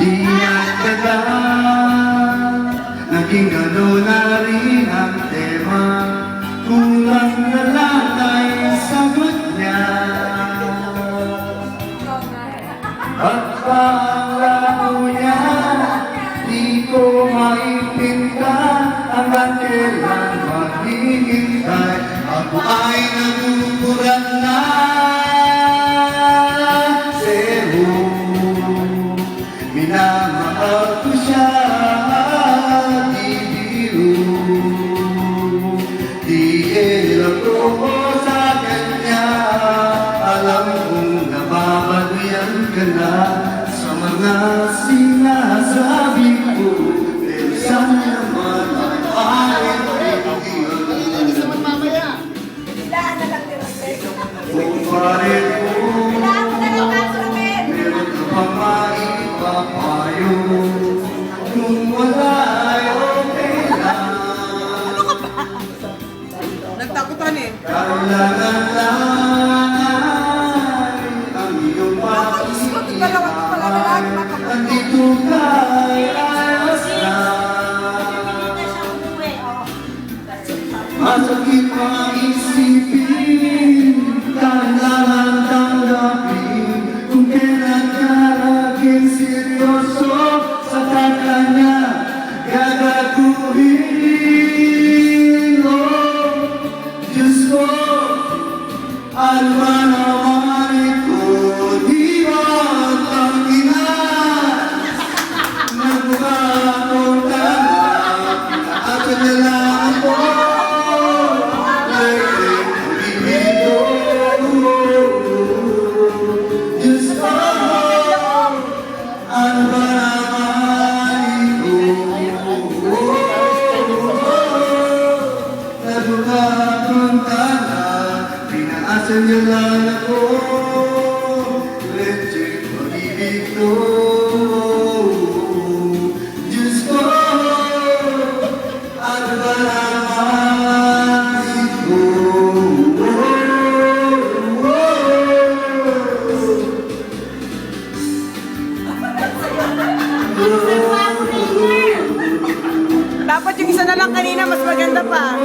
Ingat ka lang, naging ano na rin ang tema. Kulang na lang ay sagot niya. At pangalaw niya, di ko maipinta hanggang kailan maghihintay. Ako ay nagugulat na sa'yo. Minamahal ko siya, di biro. Di ilang ko sa kanya. Alam kong nababalian ka na sa mga sinasabi ko. Pero sana naman ay Nalinis naman mamaya. Ilaan na lang din ang peso. kung parin mo. Ilaan mo na lang kaso namin. Meron ka pa maipapayo. Kung wala ay okay lang. Nagtakutan eh. Kailangan lang ay ang iyong pakinggan. Nandito ka ay ayos na. Masakit mga isipin, kailangan tanggapin. Kung kailan ka naging seryoso sa kanya gagaguhin. Oh, Diyos ko, ano ba naman ito? Di ba ang ina? Nagmukha akong tama, at kailangan ko. Diyos ko, ano ba naman ito? Nagmukha akong tama, pinaasan niyo lang ako. Legit pag-ibig ko. Diyos ko, ano ba naman ito? Dapat yung isa na lang kanina, mas maganda pa.